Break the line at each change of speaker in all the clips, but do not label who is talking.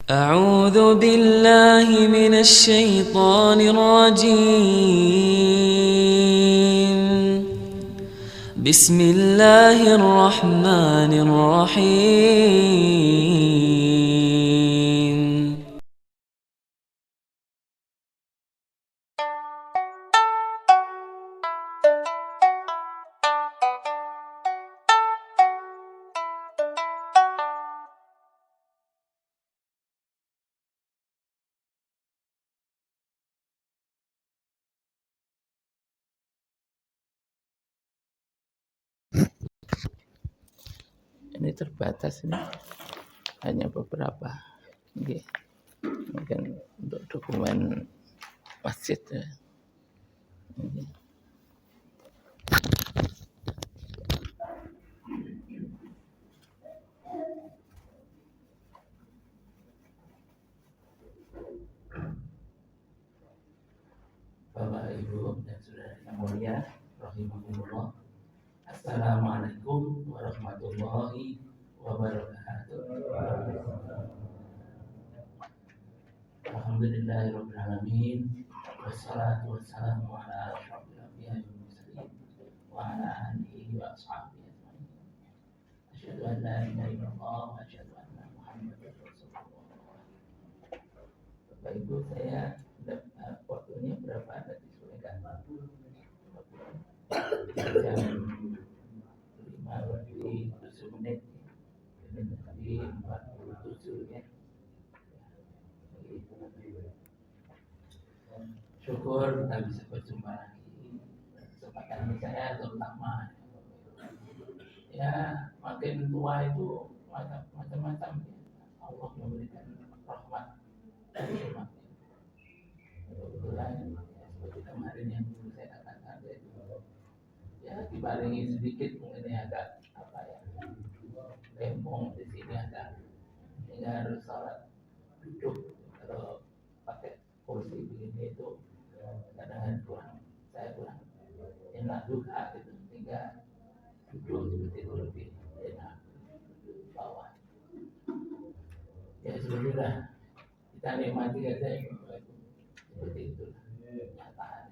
أعوذ بالله من الشيطان الرجيم. بسم الله الرحمن الرحيم.
Ini terbatas, ini hanya beberapa, mungkin untuk dokumen masjid ya. Bapak, Ibu, dan saudara yang mulia, rahimahumullah. Assalamualaikum warahmatullahi wabarakatuh. Alhamdulillahirabbil alamin. Wassalatu wassalamu ala asyrofil anbiya'i wal mursalin wa ala alihi wa ashabihi ajmain. Asyhadu an la ilaha illallah wa asyhadu anna Muhammadar Rasulullah. Bapak Ibu, saya waktunya berapa ada disesuaikan? Jam 5 lebih 7 menit. Ini tadi 47 ya. Syukur kita bisa berjumpa lagi. Kesempatan ini saya terutama ya, makin tua itu macam-macam ya. Allah memberikan rahmat dan nikmat. Kebetulan ya, seperti kemarin yang dulu saya katakan itu ya, dibarengi sedikit mungkin agak apa ya, lempong di sini agak, sehingga harus sholat duduk. Kalau pakai kursi begini itu kadang-kadang saya kurang enak juga gitu, sehingga duduk seperti itu lebih enak di bawah. Ya sudah, kita nikmati aja seperti itu kenyataan.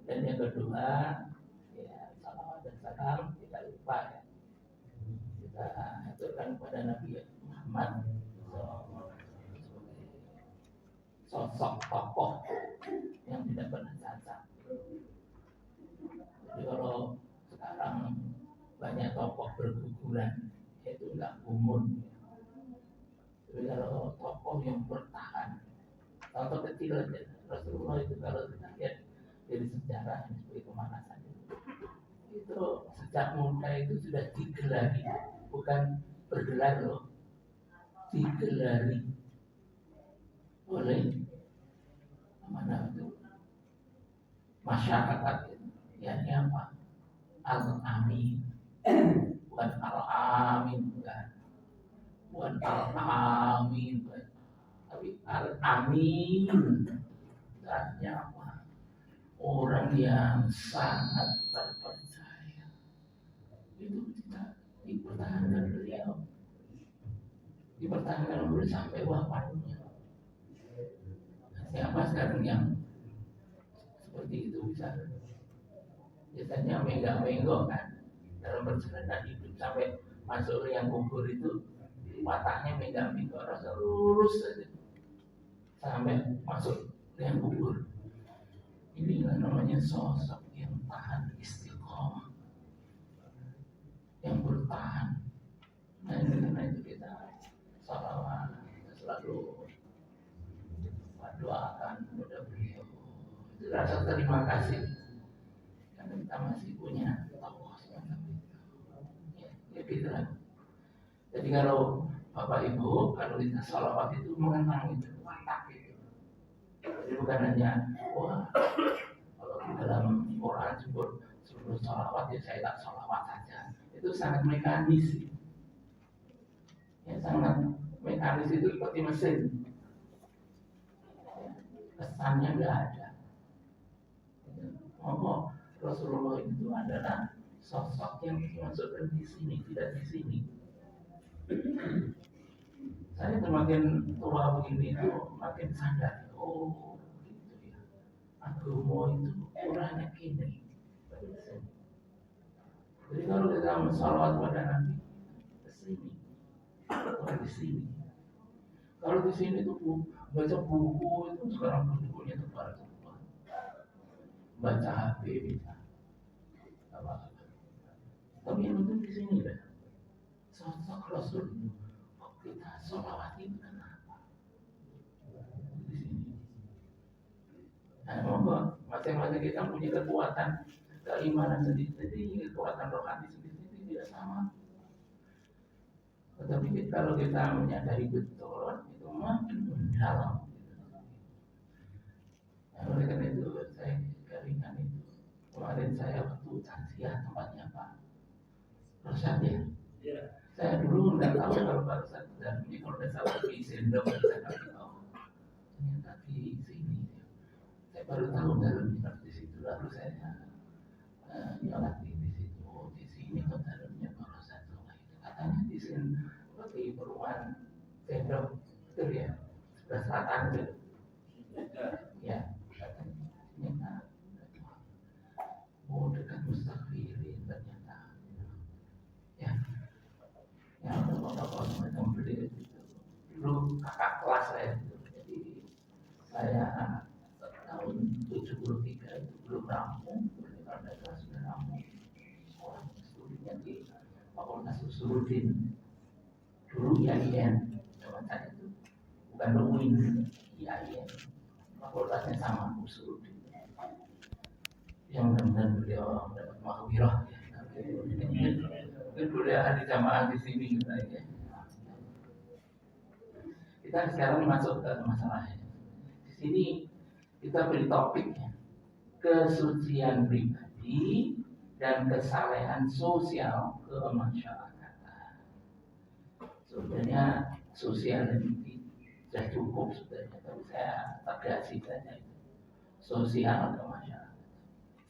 Dan yang kedua ya, salawat dan salam tidak lupa ya, kita aturkan kepada Nabi Muhammad sebagai sosok tokoh yang tidak pernah cacat. Jadi kalau sekarang banyak tokoh berguguran, itu enggak umum. Tapi kalau tokoh yang bertahan, contoh kecil aja, Rasulullah itu kalau kita lihat dari sejarah seperti pemanasan itu sejak muda itu sudah digelari, bukan bergelar loh, digelari oleh mana itu masyarakat. Yakni apa? Al-Amin, bukan Al-Amin, bukan Al-Amin, tapi Al-Amin. Artinya apa? Orang yang sangat terpercaya. Itu tidak dipertahankan beliau, dipertahankan beliau sampai wafatnya. Siapa sekarang yang seperti itu bisa? Biasanya menggok kan dalam perjalanan hidup, sampai masuk yang kubur itu wataknya menggok rasa lurus saja sampai masuk yang kubur. Ini namanya sosok yang tahan, istiqomah, yang bertahan. Nah, karena itu kita salawat, kita selalu doakan kepada beliau. Itu rasa terima kasih karena kita masih punya tokoh semacam itu. Ya gitu lah. Jadi kalau Bapak Ibu, kalau kita salawat itu mengenang itu, watak itu. Jadi bukan hanya wah, kalau di dalam Quran sebelum salawat ya saya tak salawat saja. Itu sangat mekanis. Ya, sangat mekanis, itu seperti mesin. Kesannya nggak ada. Oh, Rasulullah itu adalah sosok yang dimasukkan di sini, tidak di sini. Saya semakin tua begini itu makin sadar, oh gitu ya. Agama itu ukurannya gini. Jadi kalau kita mensalawat pada Nabi, ke sini, bukan di sini. Kalau di sini tuh baca buku itu sekarang bukunya tebal. Baca HP bisa. Apa? Tapi yang penting di sini ya. Sosok Rasul itu kita sholawat itu kenapa? Di sini. Nah, monggo masing-masing kita punya kekuatan keimanan sendiri-sendiri, kekuatan rohani sendiri-sendiri tidak sama. Tetapi kalau kita menyadari betul itu makin mendalam. Nah, oleh karena itu saya keringan itu kemarin saya waktu takziah tempatnya Pak Rosyad ya. Saya dulu nggak tahu kalau Pak Rosyad dan ini kalau tidak salah di sendok saya nggak tahu. Ternyata di sini saya baru tahu dalamnya di situ lalu saya nyolat di situ. Oh, di sini kok dalamnya Pak Rosyad itu katanya di sini seperti perumahan sendok betul ya sebelah selatan gitu. Ya, ternyata oh dekat Mustafirin ternyata ya yang tokoh-tokoh semacam beliau itu dulu kakak kelas saya itu jadi saya tahun 73 itu belum rampung karena kelas sudah rampung sekolah studinya di Fakultas Usuluddin dulu IAIN zaman saya itu bukan UIN IAIN fakultasnya sama Usuluddin yang mudah-mudahan beliau mendapat mahwirah ya. Mungkin beliau ada jamaah di sini juga ya. Kita sekarang masuk ke masalahnya. Di sini kita beri topik ya, kesucian pribadi dan kesalehan sosial kemasyarakatan. Sebenarnya sosial ini sudah cukup sebenarnya, tapi saya tegasi saja itu sosial kemasyarakatan.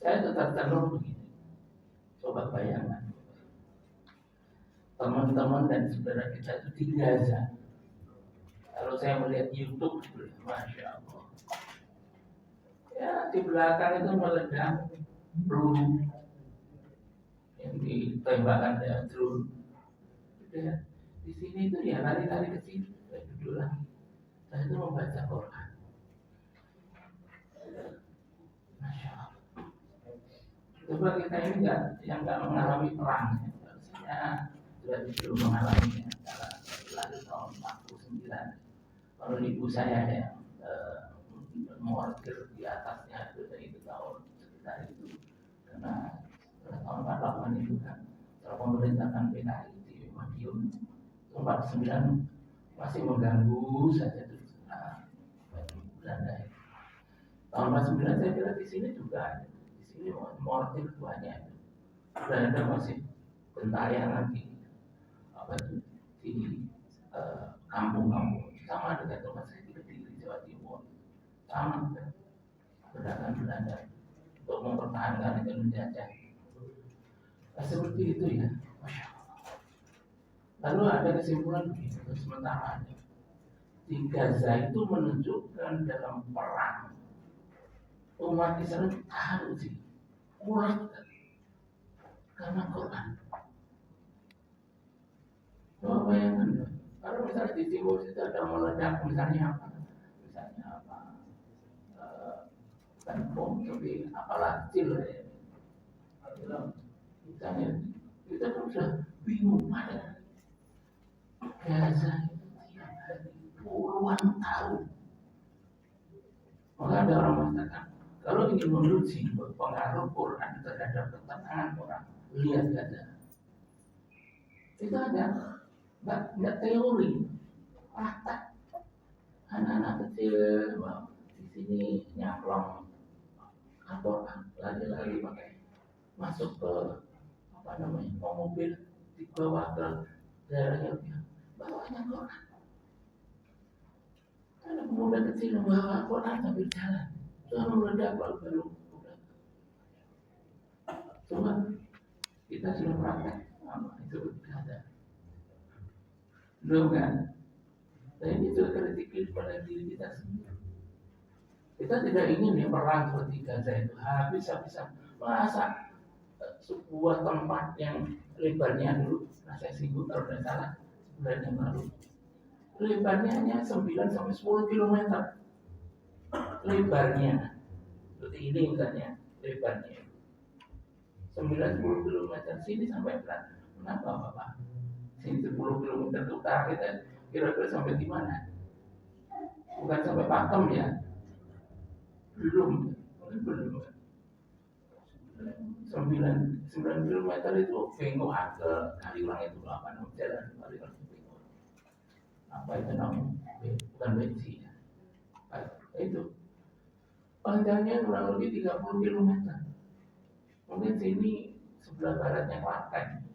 Saya tetap tenung begini. Coba bayangkan teman-teman dan saudara kita itu di Gaza. Kalau saya melihat YouTube, masya Allah. Ya di belakang itu meledak peluru yang ditembakkan dengan drone. Ya, di sini itu ya lari-lari ke sini. Saya duduk lagi. Saya itu membaca Quran. Masya Allah. Coba kita ini yang nggak mengalami perang, saya sudah disuruh mengalaminya lalu tahun 49. Kalau ibu saya yang mortir di atasnya itu tahun sekitar itu karena tahun 48 itu kan kalau pemerintahan PKI di Madiun 49 masih mengganggu saja terus Belanda. Tahun 49 saya kira di sini juga ada. Ini mortir banyak Belanda masih bentayan lagi apa itu di kampung-kampung sama dengan tempat saya di Kediri Jawa Timur sama gerakan Belanda untuk mempertahankan dan menjajah seperti itu ya. Lalu ada kesimpulan begini sementara di Gaza itu menunjukkan dalam perang umat Islam harus kuat karena Quran. Coba bayangkan, kalau misalnya di timur itu ada meledak, misalnya apa? Bukan bom, tapi apalah kecil ya. Misalnya kita kan sudah bingung pada Gaza itu tiap hari puluhan tahun. Maka ada orang mengatakan, kalau ingin menguji pengaruh Quran terhadap ketenangan orang, lihat saja. Itu ada nggak teori, fakta. Anak-anak kecil di sini nyamplong Al-Quran, lari-lari pakai masuk ke apa namanya mobil dibawa ke daerahnya bawanya Quran. Ada pemuda kecil membawa Quran sambil jalan. Jangan meledak baru. Coba kita sudah praktek itu ada. Belum kan? Dan ini juga kritik pada diri kita sendiri. Kita tidak ingin ya perang seperti Gaza itu habis-habisan. Masa sebuah tempat yang lebarnya dulu, nah saya singgung kalau tidak salah bulan yang lalu, lebarnya hanya 9 sampai 10 kilometer lebarnya. Seperti ini misalnya lebarnya 9-10 kilometer sini sampai berapa? Kenapa Bapak? Sini 10 kilometer ke utara kita kira-kira sampai di mana? Bukan sampai Pakem ya? Belum. 9 kilometer itu bengkok ke Kaliurang itu apa namanya jalan Kaliurang itu bengkok. Apa itu namanya? Bukan bensin ya. Itu panjangnya kurang lebih 30 kilometer. Mungkin sini sebelah baratnya Klaten.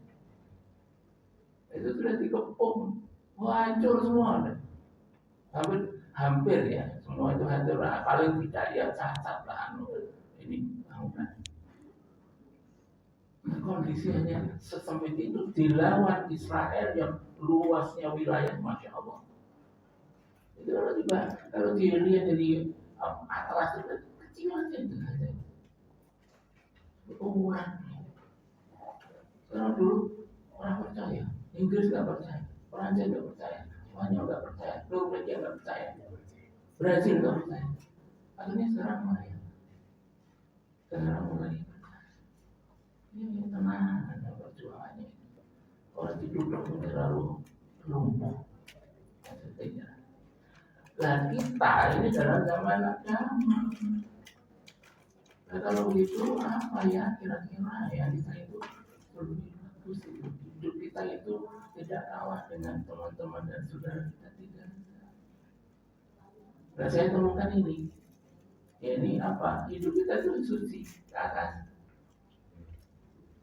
Itu sudah dikepung, hancur semua. Hampir ya, semua itu hancur. Nah, paling tidak ya cacat lah. Ini bangunan. Nah, kondisinya sesempit itu dilawan Israel yang luasnya wilayah, masya Allah. Itu kalau dilihat dari atlas itu kecil aja itu saja. Ukuran. Sekarang dulu orang percaya, Inggris nggak percaya, Perancis nggak percaya, Spanyol nggak percaya, Norwegia nggak percaya, Brazil nggak percaya. Akhirnya sekarang mulai percaya. Ini tenang, ada perjuangannya. Orang diduduk terlalu lumpuh. Nah kita ini dalam zaman agama. Nah kalau begitu apa ya kira-kira ya kita itu lebih bagus itu. Hidup kita itu tidak kalah dengan teman-teman dan saudara kita tidak. Nah saya temukan ini. Ini apa? Hidup kita itu suci ke atas.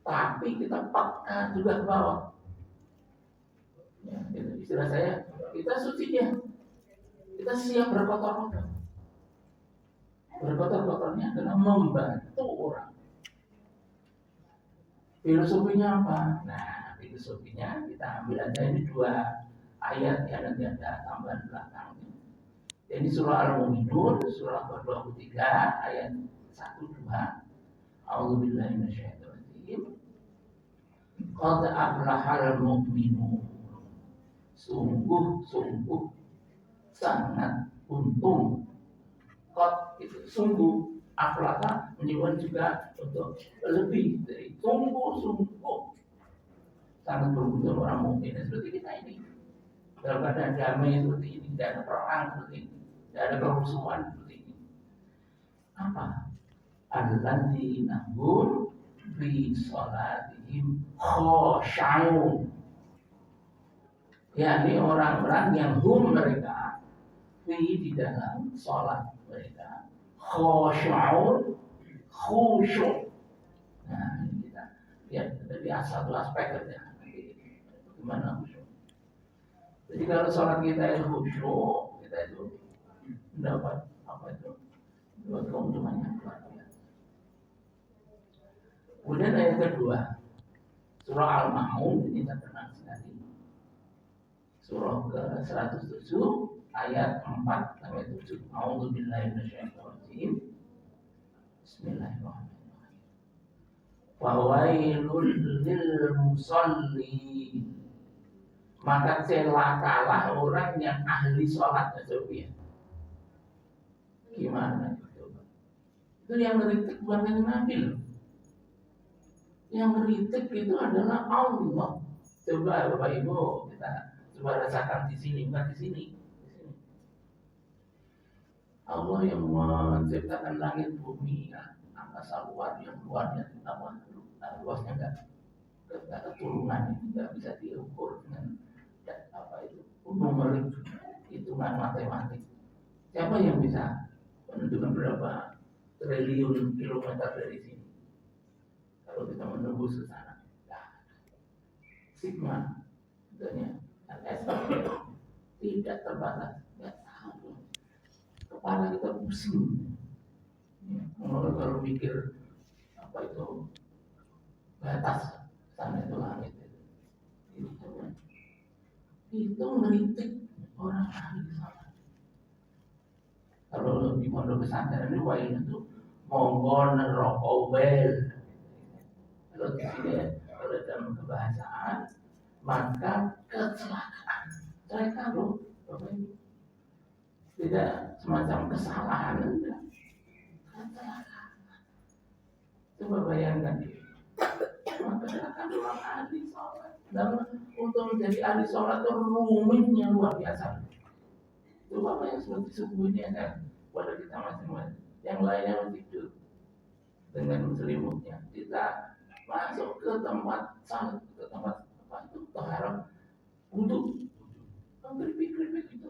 Tapi kita peka juga ke bawah. Ya, itu istilah saya, kita suci ya. Kita siap berkotor-kotor. Berkotor-kotornya adalah membantu orang. Filosofinya apa? Nah, filosofinya kita ambil aja ini 2 ayat yang nanti ada tambahan belakang. Ini surah Al-Mu'minun, surah ke-23 ayat 1-2. A'udzubillahi minasyaitonir rajim. Qad aflahal mu'minun. Sungguh sangat untung. Qad itu sungguh, aflaha menyebut juga untuk lebih dari sungguh sangat beruntung orang mukmin seperti kita ini. Dalam keadaan damai seperti ini, tidak ada perang seperti ini, tidak ada kerusuhan seperti ini. Apa? Alladzina hum fi sholatihim khosyaun. yakni orang-orang yang mereka di dalam sholat mereka khusyuk. Nah ini kita lihat dari satu aspek saja gimana khusyuk. Jadi kalau sholat kita itu khusyuk, kita itu mendapat apa itu buat keuntungannya luar biasa. Kemudian ayat kedua surah Al-Ma'un ini kita kenal sekali. Surah ke-107 ayat 4 sampai 7. A'udzubillahi minasyaitonir rajim. Bismillahirrahmanirrahim. Fawailul lil musallin. Maka celakalah orang yang ahli sholat. Coba gimana coba? Itu yang ngeritik bukan yang Nabi loh. Yang ngeritik itu adalah Allah. Coba Bapak Ibu kita coba rasakan di sini, bukan di sini. Allah yang menciptakan langit bumi, angkasa luar yang luarnya luasnya enggak keturunan, enggak bisa diukur dengan apa itu numerik hitungan matematik. Siapa yang bisa menentukan berapa triliun kilometer dari sini? Kalau kita menembus ke sana, sigma, tentunya tidak terbatas, nggak tahu. Kepala kita pusing. Kalau mikir apa itu batas sana itu langit itu meritik orang ahli sholat. Kalau di pondok pesantren ini wae itu monggo neraka wel. Kalau di sini kalau dalam kebahasaan maka kecelakaan. Mereka loh, Bapak Ibu. Tidak semacam kesalahan, enggak. Kecelakaan. Coba bayangkan. Maka akan orang ahli sholat. Dan untuk menjadi ahli sholat itu rumitnya luar biasa. Itu apa yang seperti sesungguhnya kan pada kita masing-masing. Yang lainnya tidur dengan selimutnya. Kita masuk ke tempat sholat, ke tempat apa itu taharah wudhu, berpikir itu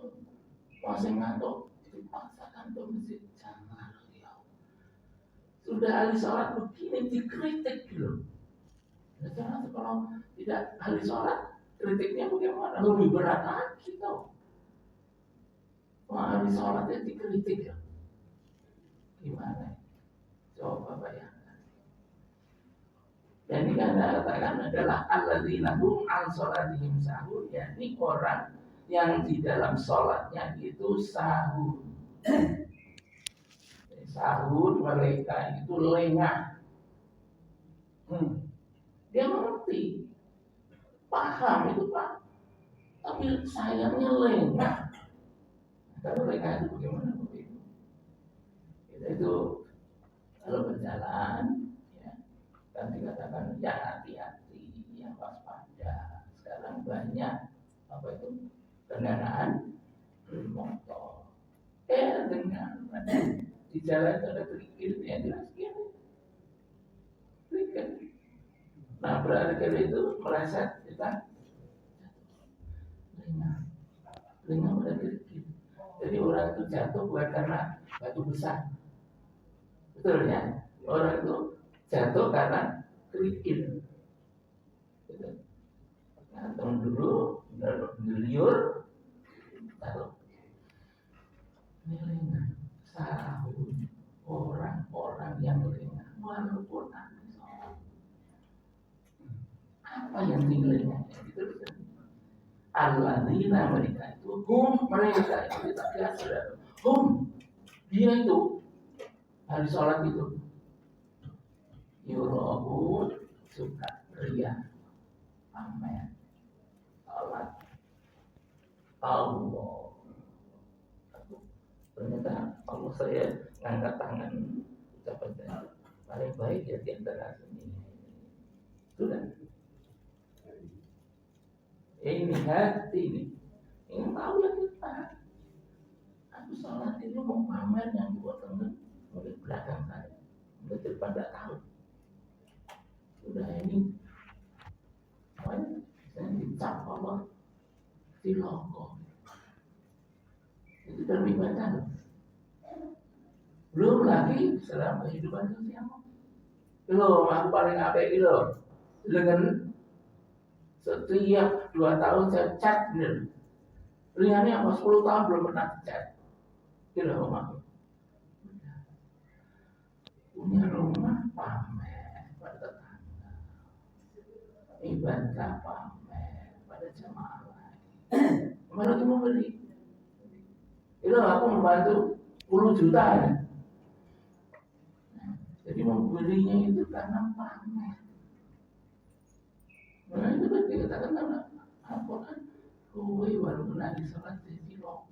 masih ngantuk, dipaksakan ke masjid. Jangan ya. Sudah ahli sholat begini dikritik gitu. Jangan kalau tidak ahli sholat, kritiknya bagaimana? Lebih berat lagi tau. Wah, ahli sholatnya dikritik ya. Gimana? Coba bayangkan. Dan ini kan katakan adalah alladzina hum an sholatihim sahur, yakni orang yang di dalam sholatnya itu sahur. Sahur mereka itu lengah. Dia mengerti, paham itu Pak, tapi sayangnya lengah. Kalau lengah itu bagaimana begitu? Itu kalau berjalan, ya, kan dikatakan ya hati-hati, ya waspada. Sekarang banyak apa itu kendaraan bermotor. Dengan di jalan ada kerikil yang jelas gini, kerikil. Nah berarti itu meleset kita lengah pada kerikil. Jadi orang itu jatuh bukan karena batu besar, betul ya? Orang itu jatuh karena kerikil. Gantung dulu, ngeliur, jatuh. Ini lengah. Sahur orang-orang yang lengah walaupun ahli sholat. Apa yang tinggalnya? Alladzina mereka itu mereka itu kita biasa dia itu ahli sholat itu yurahu suka ria pamer sholat Allah. Ternyata Allah saya ngangkat tangan ucapan saya paling baik ya di antara sini. Sudah. Ini hati ini. Ini tahu ya kita. Aku sholat ini mau pamer yang buat temen di belakang saya. Udah depan tidak tahu. Sudah ini. Saya dicap Allah di logo. Itu dalam ibadah. Belum lagi dalam kehidupan sosial. Belum, aku paling apik itu dengan setiap 2 tahun saya chat bener. Lihatnya apa 10 tahun belum pernah chat. Kira rumah. Punya rumah pamer pada tetangga. Ibadah pamer pada jemaah lain. Kemarin itu mau beli. Itu aku membantu 10 juta ya. Jadi membelinya itu karena pamer. Nah itu kan dikatakan apa kan? Kowe walaupun ahli sholat jadi loh.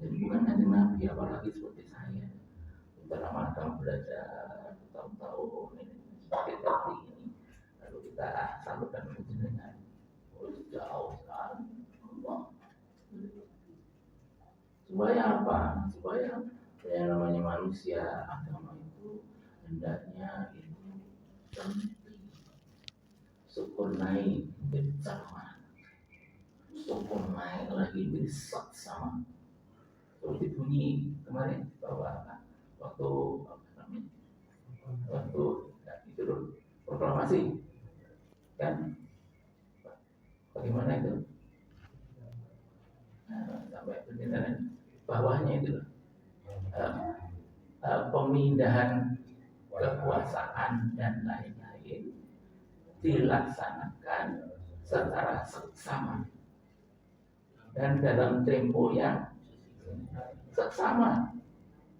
Jadi bukan hanya Nabi, apalagi seperti saya. Kita ramalkan belajar tahun-tahun ini seperti ini. Lalu kita salurkan dengan jauh sekali. Supaya apa? Supaya yang namanya manusia agama itu hendaknya itu syukur naik menjadi sama, syukur naik lagi menjadi sama. Seperti bunyi kemarin bahwa waktu itu proklamasi kan bagaimana itu sampai beneran bawahnya itu pemindahan kekuasaan dan lain-lain dilaksanakan secara seksama. dan dalam tempo yang seksama.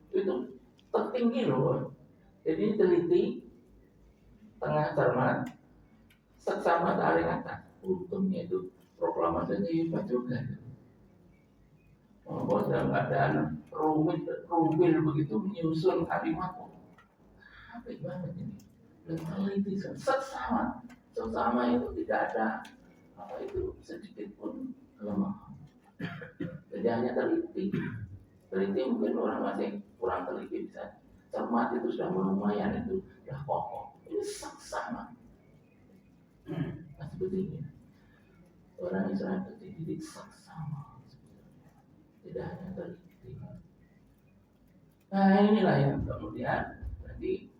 Itu tertinggi loh. Jadi teliti, tengah cermat, seksama paling atas. Untungnya itu proklamasinya hebat juga. Oh, dalam keadaan rumit begitu menyusun kalimat. Apik banget ini. Dan teliti seksama itu tidak ada apa itu sedikit pun kelemahan. Jadi hanya teliti mungkin orang masih kurang teliti bisa cermat itu sudah lumayan, itu sudah pokok. Ini seksama. Nah seperti ini orang Israel itu dididik seksama, tidak hanya teliti. Nah inilah yang kemudian nanti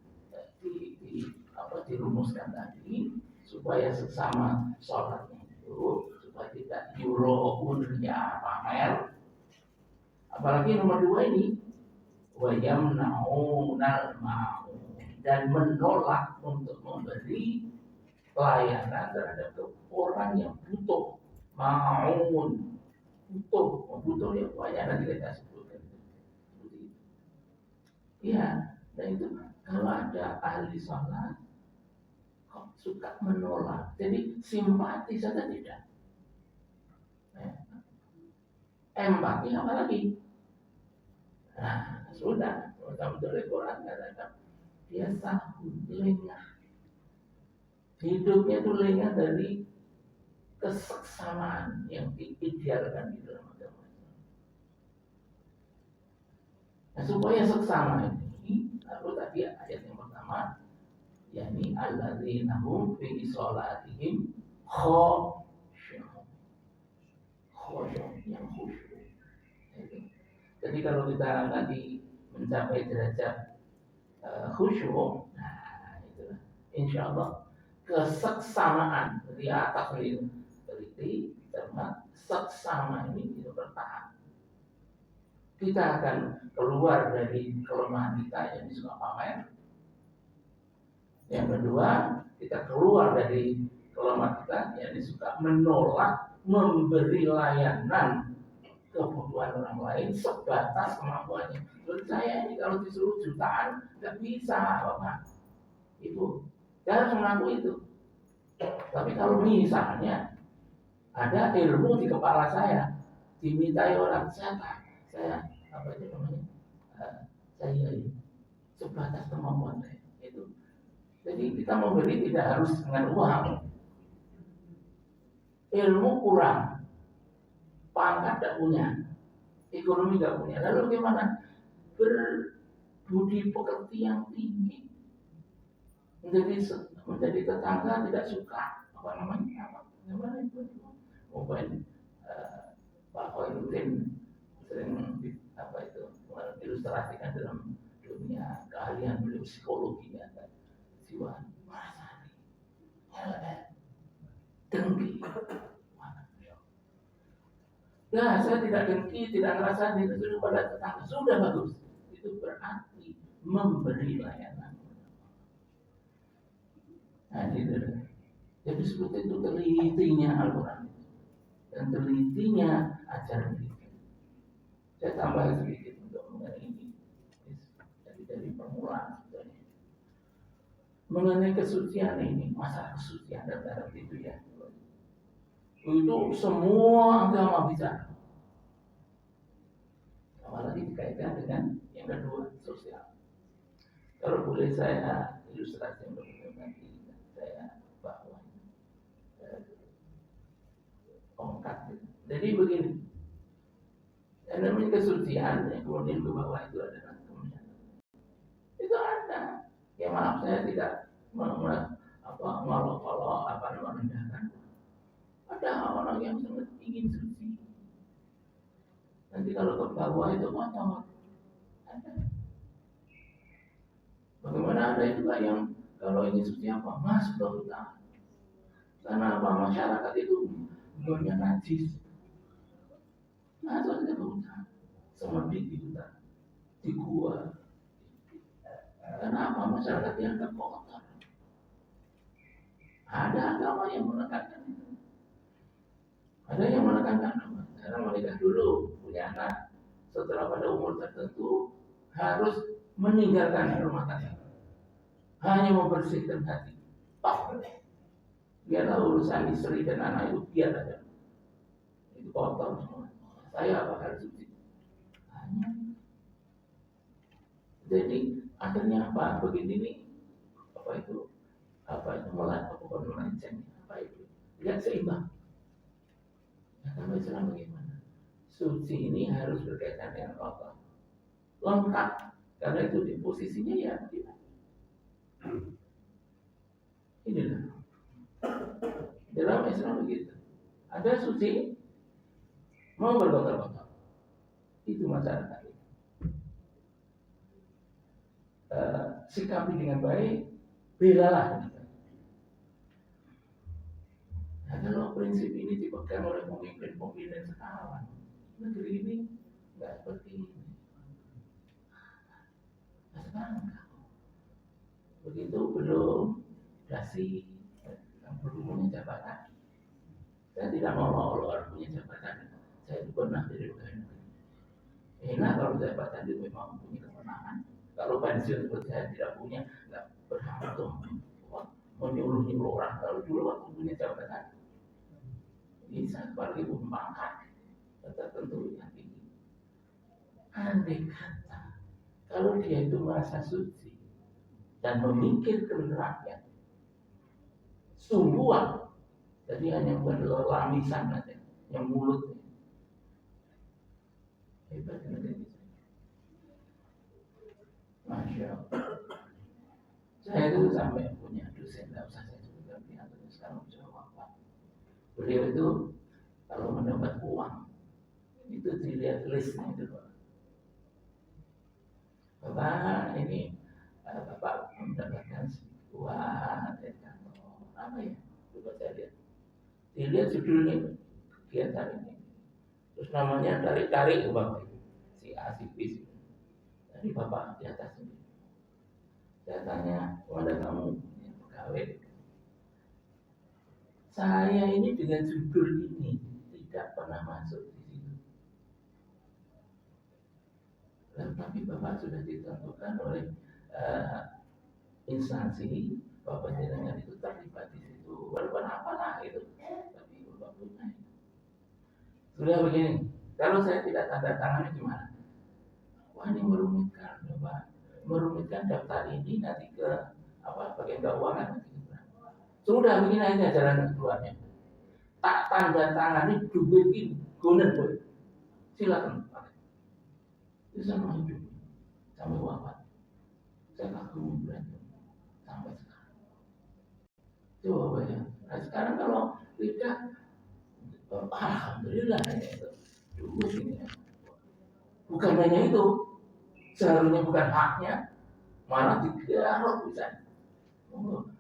dirumuskan tadi supaya sesama sholatnya itu supaya tidak yuro'unnya pamer. Apalagi nomor 2 ini wayamnaunal ma'un, dan menolak untuk memberi pelayanan terhadap orang yang butuh. Ma'un butuh ya pelayanan kita sebutkan seperti itu. Ya, dan itu kalau ada ahli sholat kok suka menolak, jadi simpati saja tidak. Empati apa lagi? Nah, sudah betul Quran katakan dia sahun, lengah. Hidupnya itu lengah dari keseksamaan yang diidealkan di dalam agama. Nah, supaya seksama ini, lalu tadi ayat yang pertama, yakni alladzina hum fi sholatihim khoshy'un, yang khusyuk. Jadi kalau kita nanti mencapai derajat khusyuk, nah itu insya Allah keseksamaan di atas teliti cermat, seksama ini itu bertahan. Kita akan keluar dari kelemahan kita yang suka pamer. Yang kedua, kita keluar dari kelemahan kita yang suka menolak memberi layanan kebutuhan orang lain sebatas kemampuannya. Menurut saya ini kalau disuruh jutaan nggak bisa, Bapak Ibu. Saya harus mengaku itu. Tapi kalau misalnya ada ilmu di kepala saya, dimintai orang, saya apa itu namanya? Saya ini sebatas kemampuan saya. Itu. Jadi kita memberi tidak harus dengan uang. Ilmu kurang, pangkat tidak punya, ekonomi tidak punya. Lalu bagaimana? Berbudi pekerti yang tinggi, menjadi tetangga tidak suka apa itu mungkin Pak Khairuddin sering apa itu ilustrasikan dalam dunia keahlian beliau psikologi ya, jiwa merasa dengki. Nah, saya tidak dengki, tidak merasa itu pada tetangga, sudah bagus. Itu berarti memberi layanan. Nah, jadi seperti itu telitinya Al-Quran dan telitinya ajaran kita. Saya tambah sedikit untuk mengenai ini. Jadi dari permulaan sebenarnya. Mengenai kesucian ini, masalah kesucian dalam itu ya. Itu semua agama bicara. Apalagi dikaitkan dengan yang kedua, sosial. Kalau boleh saya ilustrasi untuk nanti saya bawa tongkat. Jadi begini, yang namanya kesucian yang kemudian ke bawah itu adalah kemuliaan. Itu ada. Ya maaf saya tidak kalau merendahkan. Ada orang yang sangat ingin suci. Nanti kalau ke bawah itu kotor. Ada. Bagaimana ada juga yang kalau ingin suci apa? Masuk ke hutan. Karena apa? Masyarakat itu bukannya najis. Masuk ke hutan. Semedit di hutan. Di gua. Karena apa? Masyarakat yang kotor. Ada agama yang menekankan itu. Ada yang menekankan apa? kadang-kadang menikah dulu, punya anak, setelah pada umur tertentu harus meninggalkan rumah tangga, hanya membersihkan hati. Biarlah urusan istri dan anak itu biar aja, itu kotor semua. Saya bakal suci. Hanya. Jadi akhirnya apa? Begini nih, apa itu melenceng, apa itu? Lihat seimbang. Nah, kalau Islam bagaimana? Suci ini harus berkaitan dengan Allah. Lengkap, karena itu di posisinya ya tidak. Inilah dalam Islam begitu. Ada suci, mau berkotor-kotor. Itu masyarakat. Sikapi dengan baik, belalah dengan baik. Nah, kalau prinsip ini dipegang oleh pemimpin-pemimpin sekarang, negeri ini nggak seperti ini. Nah, sekarang begitu belum dasi yang belum punya jabatan. Saya tidak mau orang punya jabatan. Saya pernah jadi pegawai negeri. Enak kalau jabatan itu memang punya kewenangan. Kalau pensiun seperti saya tidak punya, nggak berhak untuk menyuruh orang. Kalau dulu waktu punya jabatan, bisa apalagi pangkat tertentu yang tinggi. Andai kata kalau dia itu merasa suci dan memikirkan rakyat, sungguhan, jadi hanya bukan lamisan saja, yang mulut. Hebat negeri. Masya Allah. Saya itu sampai punya dosen, tidak usah saya sebutkan pihak itu sekarang sudah wafat. Beliau itu kalau mendapat uang itu dilihat listnya itu, Bapak ini Bapak mendapatkan uang dari kantor apa ya? Coba saya lihat. Dilihat judulnya kegiatan ini. Terus namanya tarik-tarik ke Bapak itu, si A si B. Jadi Bapak di atas ini. Saya tanya kepada kamu yang pegawai, saya ini dengan judul ini tidak pernah masuk di situ. Tapi Bapak sudah ditentukan oleh instansi Bapak jenengan itu terlibat di situ. Walaupun apalah itu, tapi Bapak punya. Sudah begini, kalau saya tidak tanda tangan gimana? Wah, ini merumitkan, Bapak. Merumitkan daftar ini nanti ke bagian keuangan. Sudah begini aja jalan keluarnya. Tak tanda tangani duit ini gunen boy. Silakan pakai. Itu sama hidup sampai wafat. Saya kagum belajar sampai sekarang. Coba bayang. Nah sekarang kalau tidak, alhamdulillah itu duit ini. Bukan hanya itu, seharusnya bukan haknya, malah digaruk bisa.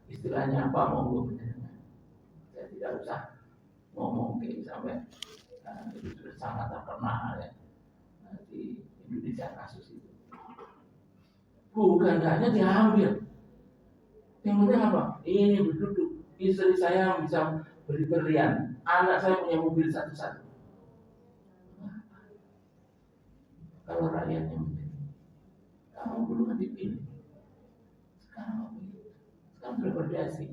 Istilahnya apa monggo benar. Saya tidak usah ngomong sampai itu sudah sangat terkenal ya di Indonesia kasus itu. Bukan hanya diambil, yang penting apa? Ini berduduk, istri saya bisa beli berlian, anak saya punya mobil satu-satu. Kalau rakyatnya menjadi, kamu dulu kan dipilih, sekarang apa itu? Sekarang sudah berdasi,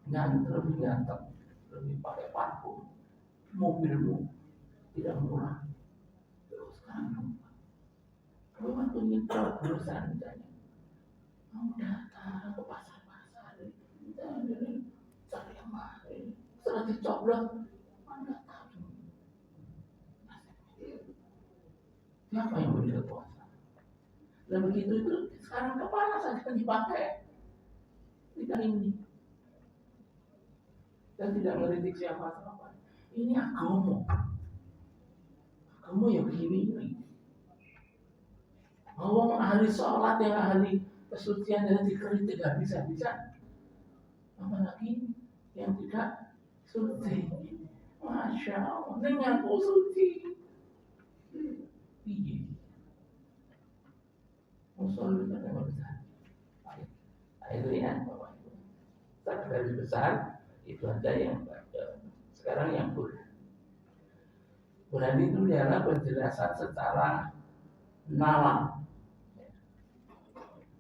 lebih ganteng, lebih pakai parfum, mobilmu tidak murah. Terus sekarang kalau waktu ingin berusaha misalnya, kamu datang ke pasar-pasar, cari yang mahal, setelah dicoblos, Anda tahu siapa yang beri kekuasaan. Dan begitu itu sekarang kepala saja dipakai, tidak ini. Dan tidak mengkritik siapa-siapa. Ini agama. Agama ya begini. Ngomong ahli sholat yang ahli kesucian dan dikritik gak bisa-bisa. Apalagi yang tidak suci. Masya Allah, ini ngaku suci. Iya. Musuh itu yang besar. Itu ya, Bapak Ibu. Garis besar itu ada yang sekarang yang boleh. Berarti itu adalah penjelasan secara nalar.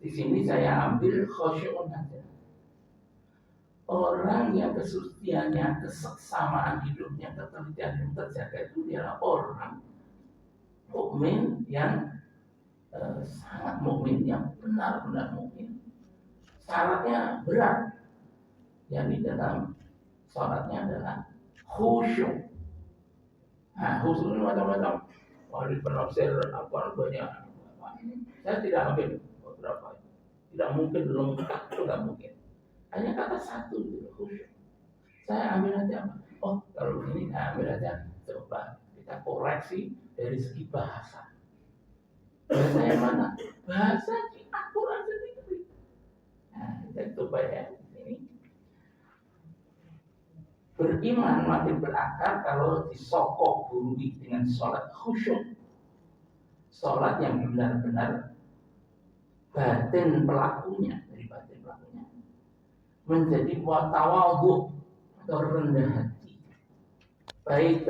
Di sini saya ambil khusyuk aja. Orang yang kesuciannya, keseksamaan hidupnya, ketelitian yang terjaga itu adalah orang mukmin yang sangat mukmin, yang benar-benar mukmin. Syaratnya berat, yang di dalam syaratnya adalah khusyuk. Nah, khusyuk ini macam-macam. Di penafsir apa banyak. Saya tidak ambil beberapa. Tidak mungkin lengkap, itu nggak mungkin. Hanya kata satu gitu, khusyuk. Saya ambil aja apa? Oh, kalau ini saya ambil aja. Coba kita koreksi dari segi bahasa. Bahasa yang mana? Bahasa di Al-Quran sendiri. Nah, kita coba ya. Ini beriman makin berakar kalau disokok gurui dengan sholat khusyuk. Sholat yang benar-benar batin pelakunya, dari batin pelakunya menjadi tawadhu atau rendah hati, baik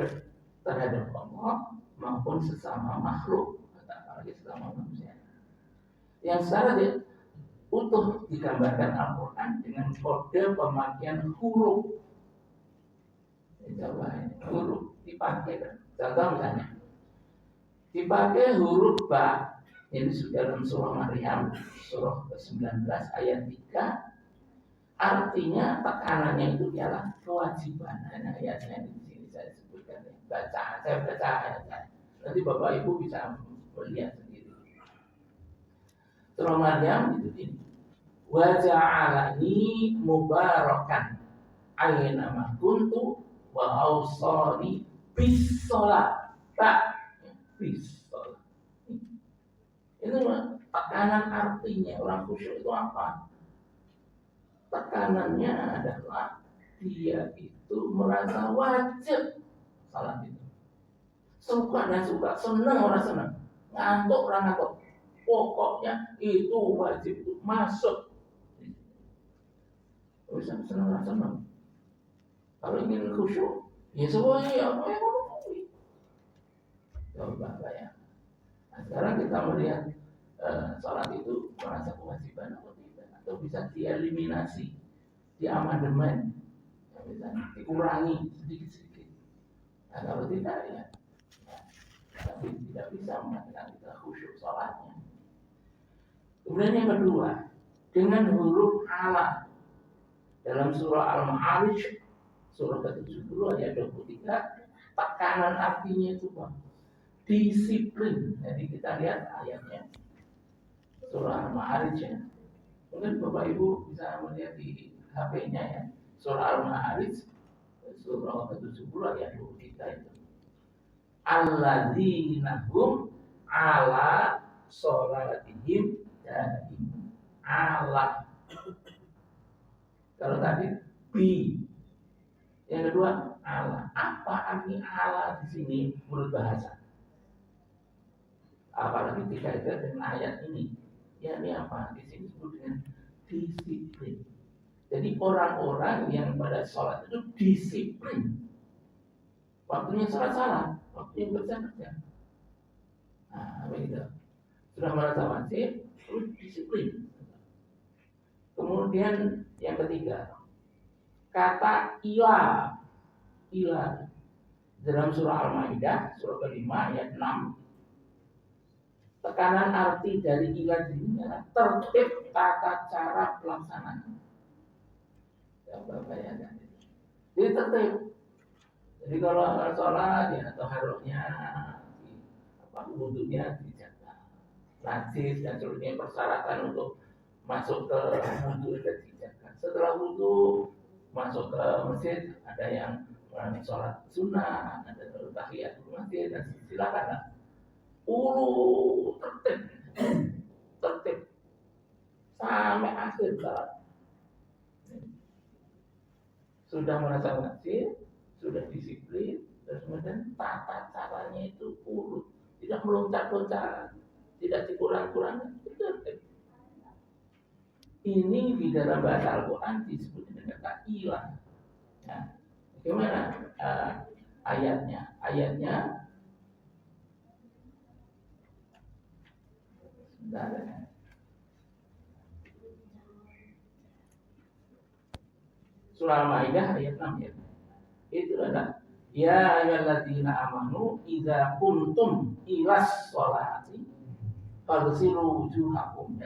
terhadap Allah maupun sesama makhluk, apalagi sesama manusia. Yang secara utuh digambarkan Al-Quran dengan kode pemakaian huruf. Coba ini huruf dipakai kan. Contoh misalnya dipakai huruf ba. Ini sudah dalam surah Maryam, surah ke-19 ayat 3. Artinya tekanannya itu ialah kewajiban. Nah, ayatnya di sini saya sebutkan ya. Saya baca ayatnya. Nanti Bapak Ibu bisa melihat sendiri. Surah Maryam itu ini. Wa ja'alani mubarakan aina ma kuntu wa awsani bis shalah. Bis shalah. Itu tekanan artinya orang khusyuk itu apa? Tekanannya adalah dia itu merasa wajib salat itu. Suka dan suka, senang orang senang, ngantuk orang ngantuk. Pokoknya itu wajib itu masuk. Bisa senang orang senang. Kalau ingin khusyuk, ya semuanya ya apa yang mau khusyuk. Coba bayang. Nah, sekarang kita melihat salat itu merasa kewajiban atau tidak, atau bisa dieliminasi, diamandemen, ya, bisa dikurangi sedikit-sedikit. Nah, kalau tidak ya, tapi tidak bisa mengatakan kita khusyuk salatnya. Kemudian yang kedua, dengan huruf ala dalam surah Al-Ma'arij, surah ke-70 ayat 23, tekanan artinya itu Pak, disiplin. Jadi kita lihat ayatnya. Surah Al-Ma'arij ya. Mungkin Bapak Ibu bisa melihat di HP-nya ya. Surah Al-Ma'arij surah ke-70 ayat 23 itu. Alladzina hum ala sholatihim daim. Ala. Kalau tadi bi. Yang kedua ala. Apa arti ala di sini menurut bahasa? Apalagi dikaitkan dengan ayat ini. Ya ini apa? Di sini disebut dengan disiplin. Jadi orang-orang yang pada sholat itu disiplin. Waktunya salah, waktunya kerja. Nah, begitu. Sudah merasa wajib, terus disiplin. Kemudian yang ketiga, kata ilah dalam surah Al-Maidah, surah ke-5 ayat 6. Tekanan arti dari ilah ini adalah tertib tata cara pelaksanaan. Coba bayangkan. Jadi tertib. Jadi kalau sholat ya atau harusnya wudhunya dijaga. Najis dan seluruhnya persyaratan untuk masuk ke wudhu dan dijaga. Setelah wudhu masuk ke masjid, ada yang sholat sunnah, ada tahiyat di masjid, dan silakan. Tertib sampai akhir salat. Sudah merasa wajib, sudah disiplin, terus kemudian tata caranya itu urut, tidak meloncat-loncat, tidak dikurang-kurangkan, tertib. Ini di dalam bahasa Al-Quran disebut dengan kata ilah. Nah, bagaimana ayatnya? Ayatnya Tidak ada. Surah Al-Maidah ayat 6 ya. Itu adalah ya ayyuhalladzina amanu idza kuntum ilas sholati faghsilu wujuhakum.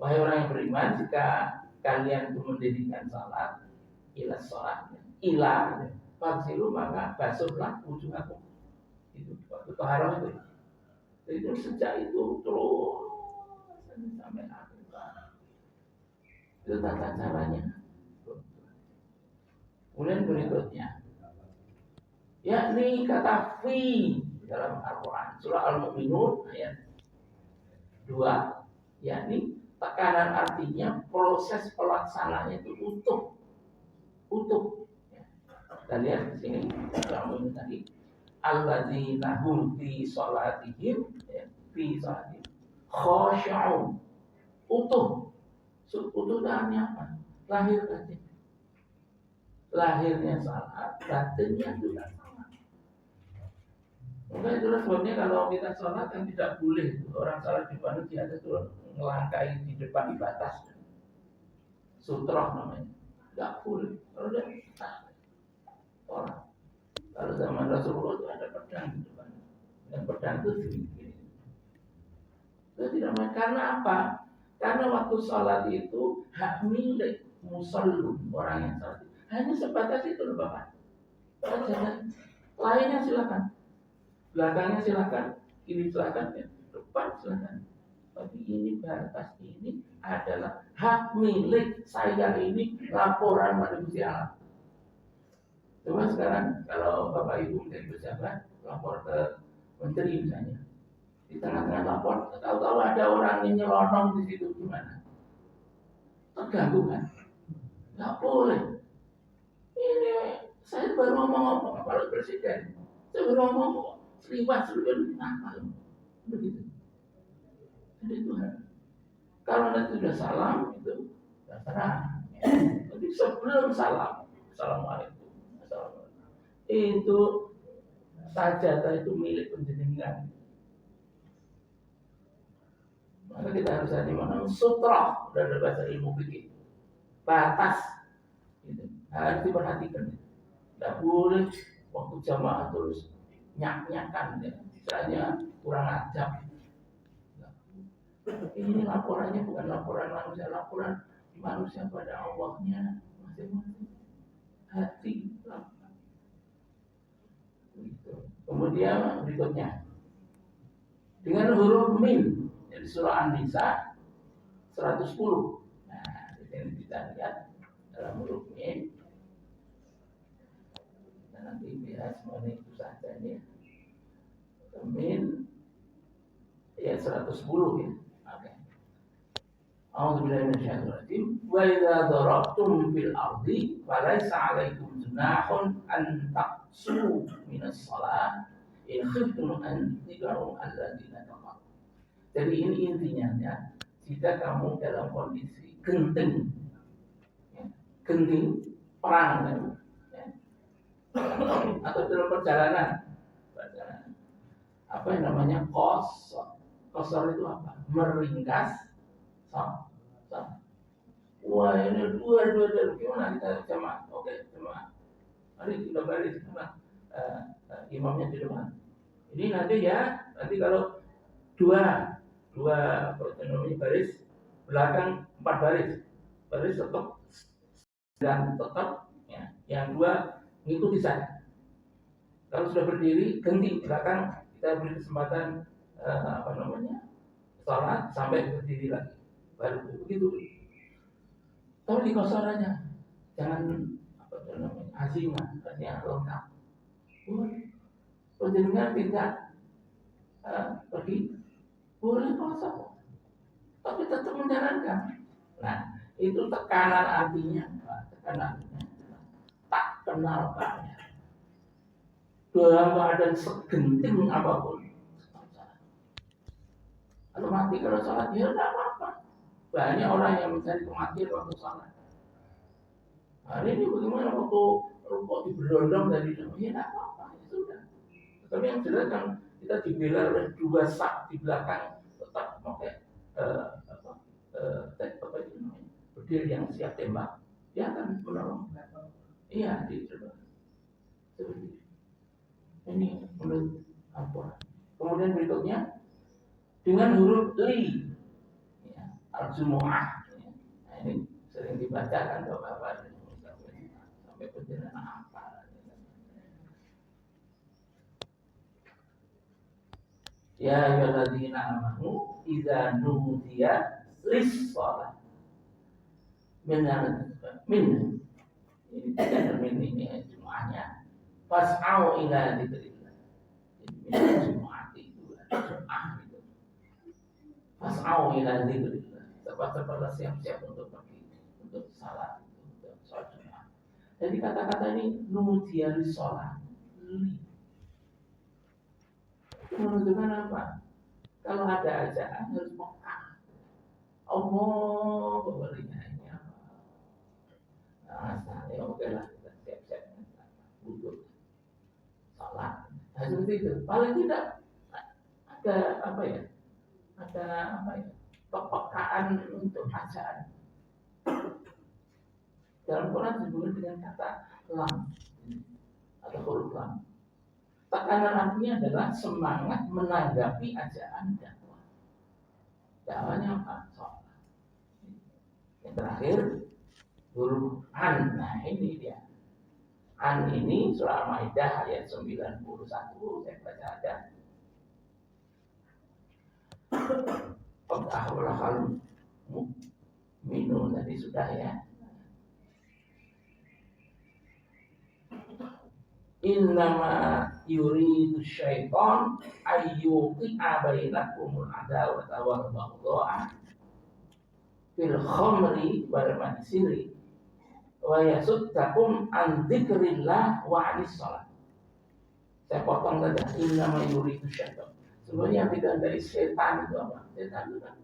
Wahai orang yang beriman, jika kalian itu mendirikan salat ilas sholat ila faghsilu maka basuhlah wujuhakum. Itu waktu taharah itu sejak itu terus sampai akhir. Itu tata caranya. Kemudian berikutnya, yakni kata fi dalam Al-Quran surah Al-Mu'minun ayat 2, yakni tekanan artinya proses pelaksananya itu utuh. Kita lihat di sini Al-Mu'minun tadi, alladzina hum fi sholatihim khashi'un, utuh dalamnya apa? Lahir batin. Lahirnya salat, batinnya juga salat. Maka itulah sebabnya kalau kita sholat kan tidak boleh orang salat di depan di atas itu ngelangkai di depan di batas. Sutroh namanya. Tidak boleh. Kalau dia orang. Kalau zaman Rasulullah itu ada pedang di depan. Dan pedang itu gini. Itu tidak main. Karena apa? Karena waktu sholat itu hak milik musallun, orang yang sholat. Hanya sebatas itu loh Bapak. Lainnya silakan. Belakangnya silakan. Kiri silakan. Depan silakan. Tapi ini batas ini adalah hak milik saya ini, laporan pada Gusti Allah. Cuma sekarang kalau Bapak Ibu menjadi pejabat lapor ke menteri misalnya, di tengah-tengah lapor, tahu-tahu ada orang yang nyelonong di situ, gimana? Terganggu kan? Nggak boleh. Ini saya baru ngomong kalau presiden, saya baru ngomong seliwat apa begitu. Jadi Tuhan, kalau nanti sudah salam itu terserah. Tapi sebelum salam, assalamualaikum, itu sajadah itu milik penjenengan. Maka kita harus ada mana sutra dari bahasa ilmu fikih, batas. Harus diperhatikan. Tidak boleh waktu jamaah terus nyak-nyakan ya. Misalnya kurang ajar. Ini laporannya bukan laporan manusia, laporan manusia pada Allahnya masing-masing. Hati. Kemudian berikutnya dengan huruf min dari surah An-Nisa 110. Nah, di sini kita lihat dalam huruf min. Nanti biar semuanya itu saja ini. Min ya 110 ya. Oke. A'udzubillahi minasyaitonir rajim. Wa idza darabtum fil ardi falaysa 'alaikum junahun an taqsuru minas shalah in khiftum an tigaru alladzina kafaru. Jadi ini intinya ya. Jika kamu dalam kondisi genting, ya, genting perang ya. Atau dalam perjalanan apa yang namanya kosor itu apa? Meringkas wah ini dua gimana kita jamaah? Oke jamaah, mari kita baris imamnya di depan. Ini nanti kalau dua baris belakang 4 baris tetap dan tetap ya, yang 2 ngikuti saya. Kalau sudah berdiri, ganti belakang, kita beri kesempatan sholat sampai berdiri lagi. Baru begitu. Tapi di kosorannya jangan azimah, artinya lengkap. Penjenengan tidak pergi, boleh kosong, tapi tetap menjalankan. Nah, itu tekanan artinya, tak kenal banyak. Dalam keadaan segenting apapun. Kalau mati kalau sholat ya tidak apa-apa. Banyak orang yang mencari kematian waktu sholat. Hari ini bagaimana waktu rukuk diberondong dari dalam, ya tidak apa-apa, ya sudah. Tapi yang jelas kan kita dibela oleh 2 saf di belakang, tetap bedil yang siap tembak, dia akan menolong. Iya, dicoba. Seperti ini menurut Al-Quran. Kemudian berikutnya dengan huruf li, ya, al-jumu'ah. Ya. Nah, ini sering dibacakan Bapak-bapak sampai penjelasan apa. Ya ayyuhalladzina amanu idza nudiya lis-shalah min ini tidak min ini jumu'ahnya fas'au ila dzikrillah. Jadi jumu'ah itu jumu'ah itu fas'au ila dzikrillah. Cepat-cepatlah siap-siap untuk pergi untuk salat, untuk salat Jumat. Jadi kata-kata ini nudiya lis-shalah menunjukkan apa? Kalau ada ajaan harus peka. Allah berinya ini apa? Nah, saya oke lah kita siap-siap untuk salat. Nah, seperti itu. Paling tidak ada apa ya? Ada apa ya? Kepekaan untuk ajaan. Dalam Quran disebut dengan kata lam atau huruf lam. Tekanan artinya adalah semangat menanggapi ajaan dakwah. Dakwahnya apa? Sholat. Yang terakhir huruf an. Nah ini dia. An ini surah Al-Maidah ayat 91. Saya baca ada. Qad aflahal mu'minun tadi sudah ya. Innama yuridu syaitan ayyuqi'a bainakumul adawata wal baghdha'a fil khamri wal maisiri wa yasuddakum an dzikrillah wa 'anis shalah. Saya potong saja. Innama yuridu syaitan. Sebenarnya yang dikehendaki setan itu apa? Setan itu kan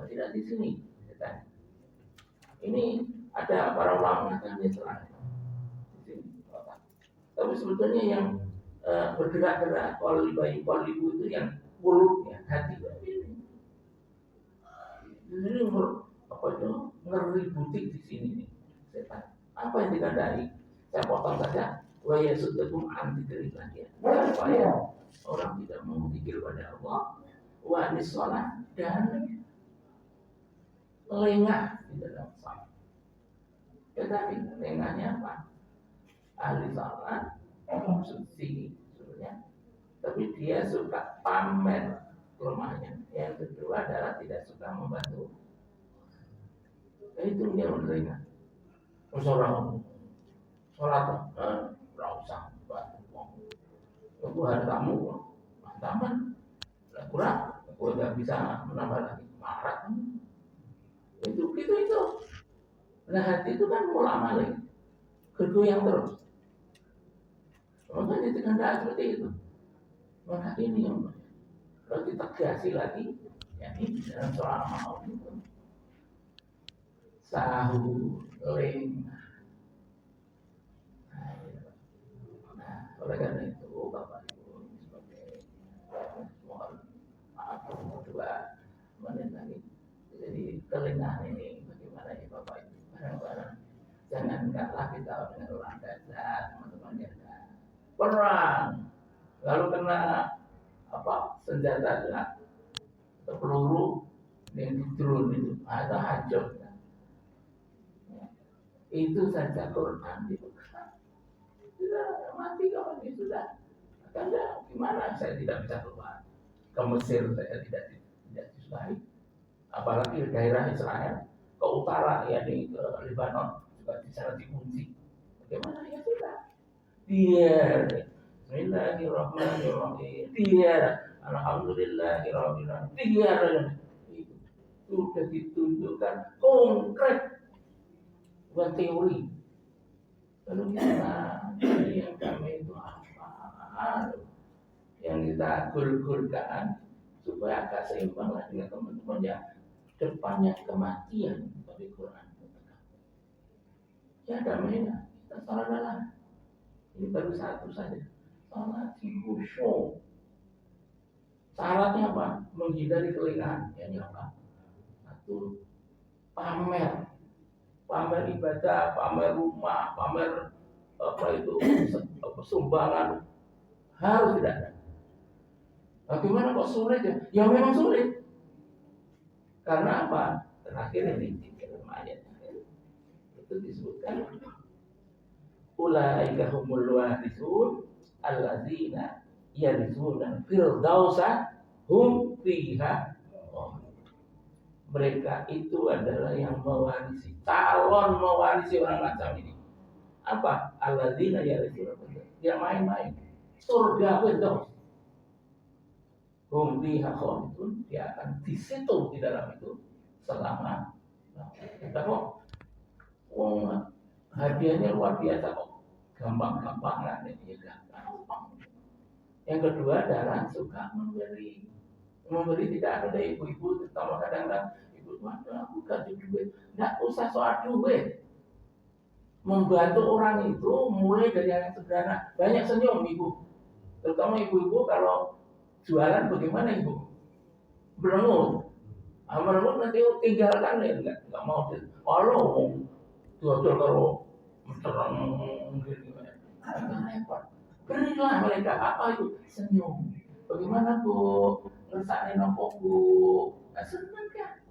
tidak di sini setan. Ini ada para ulama yang terang. Tapi sebetulnya yang bergerak-gerak kolibu itu yang mulutnya, hati ini. Jadi apa itu ngeributi di sini nih setan. Apa yang dikandai? Saya potong saja. Wa yasuddakum an dzikrillah ya. Supaya orang tidak mau berzikir pada Allah, wa anis-shalah dan lengah di dalam salat. Tetapi lengahnya apa? Ahli salat suci sebenarnya, tapi dia suka pamer kelemahannya. Yang kedua adalah tidak suka membantu. Itu yang menerima. Seorang sholat usah bantu uang. Aku hartamu mantaman kurang, aku nggak bisa menambah lagi marah. Itu. Nah hati itu kan ulama lagi bergoyang terus. Maka ditekankan seperti itu. Maka ini yang kalau kita tegasi lagi, ya ini dalam soal mau itu sahur lengah. Nah, oleh karena itu Bapak Ibu sebagai mohon maaf dua menit lagi. Jadi kelengahan ini bagaimana ya Bapak Ibu? Barang-barang janganlah kita dengan orang dasar teman-teman ya. Perang, lalu kena apa senjata atau peluru yang drone itu atau hancur. Itu saja Quran dibuka. Sudah mati kawan ini sudah. Karena gimana saya tidak bisa keluar ke Mesir, saya tidak disukai. Apalagi daerah Israel ke utara ya di ke Lebanon juga bisa dikunci. Bagaimana ya sudah. Dia Bismillahirrahmanirrahim. Dia Alhamdulillahirrahmanirrahim. Dia itu sudah ditunjukkan konkret, bukan teori. Lalu kita yang kami itu apa yang kita gul-gulkan supaya agak seimbang lah dengan teman-teman yang depannya kematian tapi Quran. Ya damainya kita salah. Ini baru satu saja. Salat khusyuk. Syaratnya apa? Menghindari kelengahan. Yang apa? Satu, pamer, pamer ibadah, pamer rumah, pamer apa itu sumbangan, harus tidak ada. Bagaimana kok sulit ya? Ya memang sulit. Karena apa? Terakhir ini di dalam ayat itu disebutkan ulaika humul warisun allazina yarisuna firdausa hum fiha. Mereka itu adalah yang mewarisi, calon mewarisi orang macam ini. Apa? Alladzina yarisuna firdaus. Dia main-main. Surga firdaus. Hum fiha khalidun. Dia akan di situ di dalam itu selama. Kita kok hadiahnya luar biasa kok. Gampang-gampang lah ini gampang. Yang kedua adalah suka memberi. Memberi tidak ada dari ibu-ibu, terutama kadang-kadang ibu, waduh aku gaji duit, nggak usah soal duit. Membantu orang itu mulai dari yang sederhana, banyak senyum ibu. Terutama ibu-ibu kalau jualan bagaimana ibu? Berengut. Berengut nanti tinggalkan ya, nggak mau. Kalau jual kalau terang gitu, repot. Berilah mereka apa itu? Senyum. Bagaimana Bu? Rasanya nopo Bu? Senang kan?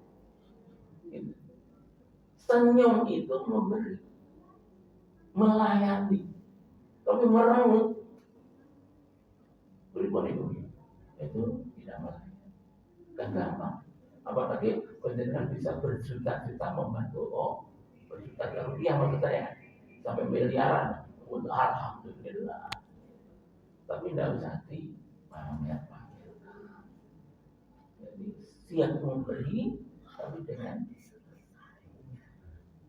Senyum itu memberi, melayani, tapi merengut. Berikan itu tidak melayani. Kan gampang. Apalagi penjenengan bisa berjuta-juta membantu. Berjuta rupiah maksud saya, sampai miliaran. Alhamdulillah. Tapi tidak usah dipamer-pamer. Jadi siap memberi, tapi dengan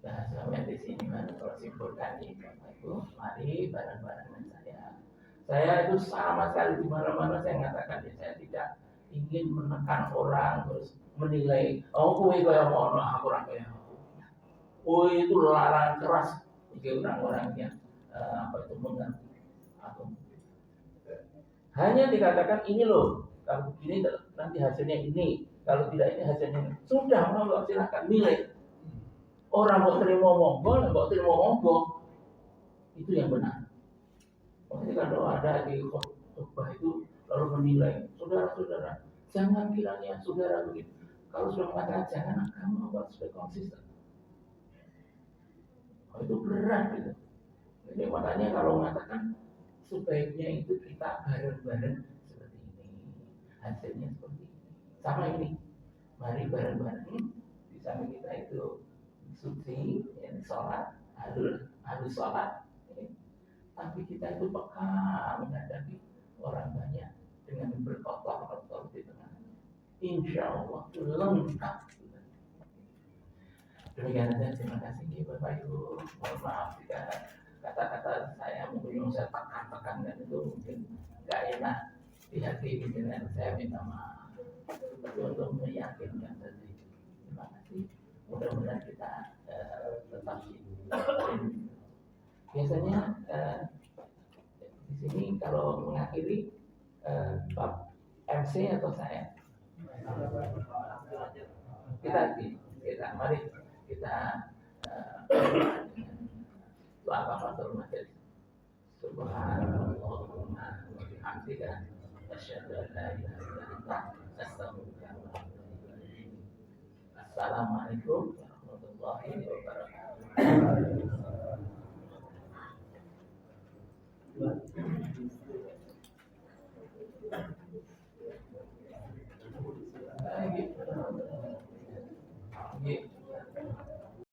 bahasa medis ini kalau simpulkan itu, mari bareng-bareng saya. Saya itu sama sekali di mana-mana saya mengatakan saya tidak ingin menekan orang terus menilai. Kowe kaya ngono, aku ora kaya. Itu larangan keras bagi orang-orang yang itu mengerti. Hanya dikatakan ini loh, kalau begini nanti hasilnya ini, kalau tidak ini hasilnya ini. Sudah, mau silakan nilai. Orang mau terima monggo, mau terima monggo, itu yang benar. Makanya kalau ada di khutbah itu lalu menilai, saudara-saudara, jangan kiranya saudara begitu. Kalau sudah mengatakan jangan, kamu harus konsisten. Itu berat gitu. Jadi makanya kalau mengatakan sebaiknya itu kita bareng-bareng seperti ini, hasilnya seperti ini. Sama ini, mari bareng-bareng di samping kita itu suci, yang sholat, harus sholat. Tapi kita itu peka menghadapi orang banyak dengan berkotor-kotor di tengah. Insya Allah itu lengkap. Demikian saja, terima kasih Bapak Ibu. Mohon maaf jika kata-kata saya mungkin saya tekan-tekan dan itu mungkin nggak enak di hati dengan saya minta maaf. Tapi untuk meyakinkan tadi, terima kasih. Mudah-mudahan kita tetap biasanya di sini kalau mengakhiri Pak MC atau saya kita mari kita doa kafatul majelis. Subhanallahumma wa bihamdika asyhadu an la ilaha illa anta astaghfiruka wa atubu ilaik. Assalamualaikum warahmatullahi wabarakatuh.